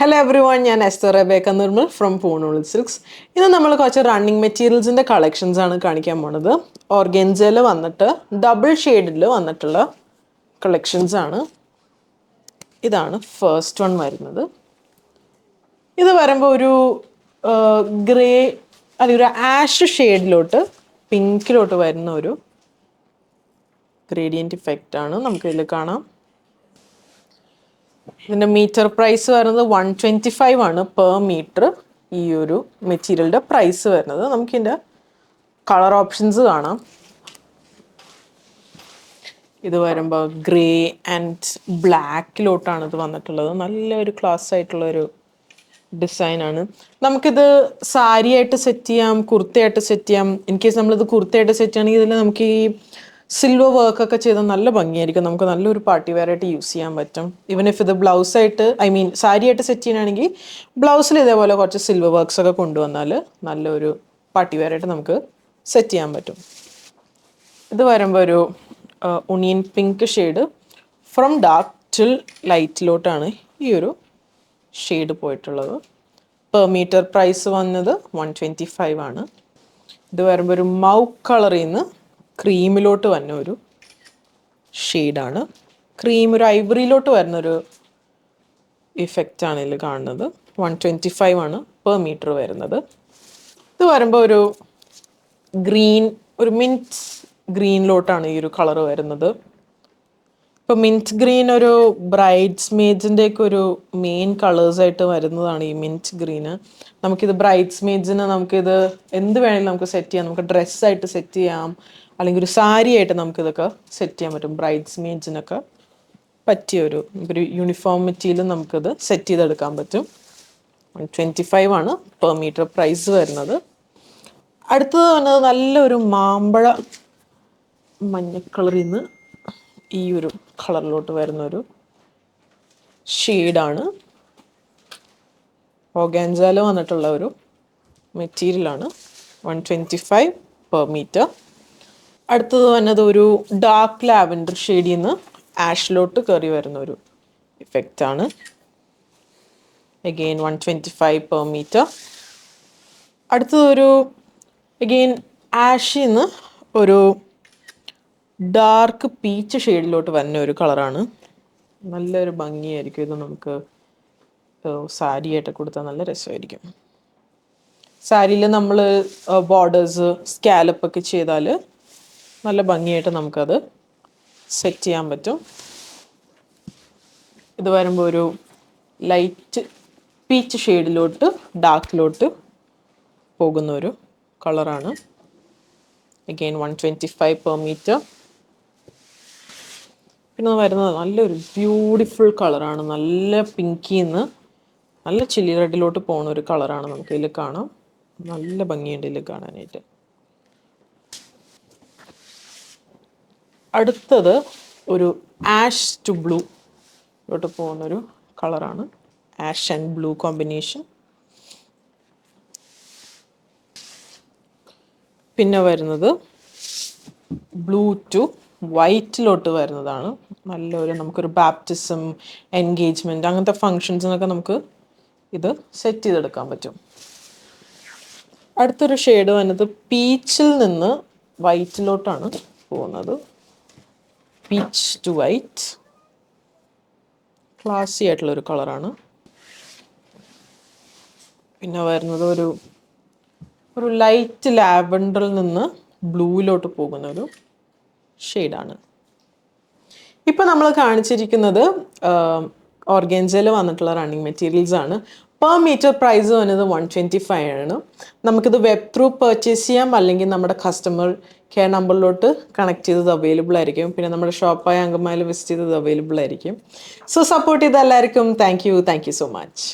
Hello everyone, ഞാൻ Esther Rebecca Nirmal from Poonool Silks. ഇന്ന് നമ്മൾ കുറച്ച് റണ്ണിങ് മെറ്റീരിയൽസിൻ്റെ കളക്ഷൻസ് ആണ് കാണിക്കാൻ പോണത്. ഓർഗൻസയിൽ വന്നിട്ട് ഡബിൾ ഷെയ്ഡിൽ വന്നിട്ടുള്ള കളക്ഷൻസ് ആണ്. ഇതാണ് ഫസ്റ്റ് വൺ വരുന്നത്. ഇത് വരുമ്പോൾ ഒരു ഗ്രേ അല്ലെങ്കിൽ ഒരു ആഷ് ഷെയ്ഡിലോട്ട് പിങ്കിലോട്ട് വരുന്ന ഒരു ഗ്രേഡിയൻറ്റ് ഇഫക്റ്റ് ആണ് നമുക്കിതിൽ കാണാം. ഇതിൻ്റെ മീറ്റർ പ്രൈസ് വരുന്നത് 125 ആണ് പെർ മീറ്റർ. ഈ ഒരു മെറ്റീരിയലിൻ്റെ പ്രൈസ് വരുന്നത്. നമുക്കിതിൻ്റെ കളർ ഓപ്ഷൻസ് കാണാം. ഇത് വരുമ്പോൾ ഗ്രേ ആൻഡ് ബ്ലാക്കിലോട്ടാണ് ഇത് വന്നിട്ടുള്ളത്. നല്ലൊരു ക്ലാസ് ആയിട്ടുള്ളൊരു ഡിസൈനാണ്. നമുക്കിത് സാരിയായിട്ട് സെറ്റ് ചെയ്യാം, കുർത്തയായിട്ട് സെറ്റ് ചെയ്യാം. ഇൻ കേസ് നമ്മളിത് കുർത്തയായിട്ട് സെറ്റ് ചെയ്യണമെങ്കിൽ ഇതിൽ നമുക്ക് ഈ സിൽവർ വർക്കൊക്കെ ചെയ്താൽ നല്ല ഭംഗിയായിരിക്കും. നമുക്ക് നല്ലൊരു പാർട്ടി വെയർ ആയിട്ട് യൂസ് ചെയ്യാൻ പറ്റും. ഈവൻ ഇഫ് ഇത് ബ്ലൗസായിട്ട് സാരിയായിട്ട് സെറ്റ് ചെയ്യണമെങ്കിൽ ബ്ലൗസിൽ ഇതേപോലെ കുറച്ച് സിൽവർ വർക്ക്സ് ഒക്കെ കൊണ്ടുവന്നാൽ നല്ലൊരു പാർട്ടി വെയർ ആയിട്ട് നമുക്ക് സെറ്റ് ചെയ്യാൻ പറ്റും. ഇത് വരുമ്പോൾ ഒരു onion pink shade from dark till ലൈറ്റിലോട്ടാണ് ഈ ഒരു ഷെയ്ഡ് പോയിട്ടുള്ളത്. പെർ മീറ്റർ പ്രൈസ് വന്നത് 125 ആണ്. ഇത് വരുമ്പോൾ ഒരു മൗ കളറിൽ നിന്ന് ക്രീമിലോട്ട് വരുന്ന ഒരു ഷെയ്ഡാണ്. ക്രീം ഒരു ഐവറിയിലോട്ട് വരുന്നൊരു ഇഫക്റ്റാണ് ഇതിൽ കാണുന്നത്. 125 ആണ് പെർ മീറ്റർ വരുന്നത്. ഇത് വരുമ്പോൾ ഒരു ഗ്രീൻ, ഒരു മിൻറ്റ് ഗ്രീനിലോട്ടാണ് ഈ ഒരു കളർ വരുന്നത്. ഇപ്പോൾ മിൻറ്റ് ഗ്രീൻ ഒരു ബ്രൈഡ്സ് മെയ്ഡ്സിൻ്റെയൊക്കെ ഒരു മെയിൻ കളേഴ്സായിട്ട് വരുന്നതാണ് ഈ മിൻറ്റ് ഗ്രീന്. നമുക്കിത് ബ്രൈഡ്സ് മെയ്ഡ്സിന് നമുക്കിത് എന്ത് വേണമെങ്കിലും നമുക്ക് സെറ്റ് ചെയ്യാം. നമുക്ക് ഡ്രസ്സായിട്ട് സെറ്റ് ചെയ്യാം, അല്ലെങ്കിൽ ഒരു സാരി ആയിട്ട് നമുക്കിതൊക്കെ സെറ്റ് ചെയ്യാൻ പറ്റും. ബ്രൈഡ്സ് മെയ്ഡ്സിനൊക്കെ പറ്റിയൊരു യൂണിഫോമിറ്റിയിൽ നമുക്കിത് സെറ്റ് ചെയ്തെടുക്കാൻ പറ്റും. 125 ആണ് പെർ മീറ്റർ പ്രൈസ് വരുന്നത്. അടുത്തത് വന്നത് നല്ലൊരു മാമ്പഴ മഞ്ഞ കളറിൽ നിന്ന് ഈ ഒരു കളറിലോട്ട് വരുന്നൊരു ഷെയ്ഡാണ്. ഓർഗാൻസയിൽ വന്നിട്ടുള്ള ഒരു മെറ്റീരിയലാണ്. 125 പെർ മീറ്റർ. അടുത്തത് വന്നത് ഒരു ഡാർക്ക് ലാവൻഡർ ഷെയ്ഡിൽ നിന്ന് ആഷിലോട്ട് കയറി വരുന്ന ഒരു ഇഫക്റ്റാണ്. Again 125 per metre. അടുത്തതൊരു അഗെയിൻ ആഷിൽ നിന്ന് ഒരു ഡാർക്ക് പീച്ച് ഷെയ്ഡിലോട്ട് വരുന്ന ഒരു കളറാണ്. നല്ലൊരു ഭംഗിയായിരിക്കും ഇത്. നമുക്ക് സാരിയായിട്ട് കൊടുത്താൽ നല്ല രസമായിരിക്കും. സാരിയിൽ നമ്മൾ ബോർഡേഴ്സ് സ്കാലപ്പൊക്കെ ചെയ്താൽ നല്ല ഭംഗിയായിട്ട് നമുക്കത് സെറ്റ് ചെയ്യാൻ പറ്റും. ഇത് വരുമ്പോൾ ഒരു ലൈറ്റ് പീച്ച് ഷെയ്ഡിലോട്ട് ഡാർക്കിലോട്ട് പോകുന്ന ഒരു കളറാണ്. Again 125 per metre. പിന്നെ വരുന്നത് നല്ലൊരു ബ്യൂട്ടിഫുൾ കളറാണ്. നല്ല പിങ്കിന്ന് നല്ല ചില്ലി റെഡിലോട്ട് പോകുന്ന ഒരു കളറാണ്. നമുക്ക് ഇതിൽ കാണാം. നല്ല ഭംഗിയുണ്ട് ഇതിൽ കാണാനായിട്ട്. അടുത്തത് ഒരു ആഷ് ടു ബ്ലൂലോട്ട് പോകുന്നൊരു കളറാണ്. Ash and blue combination. പിന്നെ വരുന്നത് ബ്ലൂ ടു വൈറ്റിലോട്ട് വരുന്നതാണ്. നല്ലൊരു നമുക്കൊരു ബാപ്റ്റിസം, എൻഗേജ്മെൻറ്റ് അങ്ങനത്തെ ഫങ്ഷൻസിനൊക്കെ നമുക്ക് ഇത് സെറ്റ് ചെയ്തെടുക്കാൻ പറ്റും. അടുത്തൊരു ഷെയ്ഡ് വന്നത് പീച്ചിൽ നിന്ന് വൈറ്റിലോട്ടാണ് പോകുന്നത്. Peach to white. ക്ലാസി ആയിട്ടുള്ളൊരു കളറാണ്. പിന്നെ വരുന്നത് ഒരു ലൈറ്റ് ലാവൻഡറിൽ നിന്ന് ബ്ലൂവിലോട്ട് പോകുന്നൊരു ഷെയ്ഡാണ്. ഇപ്പോൾ നമ്മൾ കാണിച്ചിരിക്കുന്നത് ഓർഗൻസയിൽ വന്നിട്ടുള്ള റണ്ണിങ് മെറ്റീരിയൽസ് ആണ്. പെർ മീറ്റർ പ്രൈസ് വന്നത് 125 ആണ്. നമുക്കിത് വെബ് ത്രൂ പർച്ചേസ് ചെയ്യാം, അല്ലെങ്കിൽ നമ്മുടെ കസ്റ്റമർ കെയർ നമ്പറിലോട്ട് കണക്ട് ചെയ്തത് അവൈലബിൾ ആയിരിക്കും. പിന്നെ നമ്മുടെ ഷോപ്പായ അങ്കമാലി വിസിറ്റ് ചെയ്തത് അവൈലബിൾ ആയിരിക്കും. സോ സപ്പോർട്ട് ചെയ്ത എല്ലാവർക്കും താങ്ക് യു സോ മച്ച്.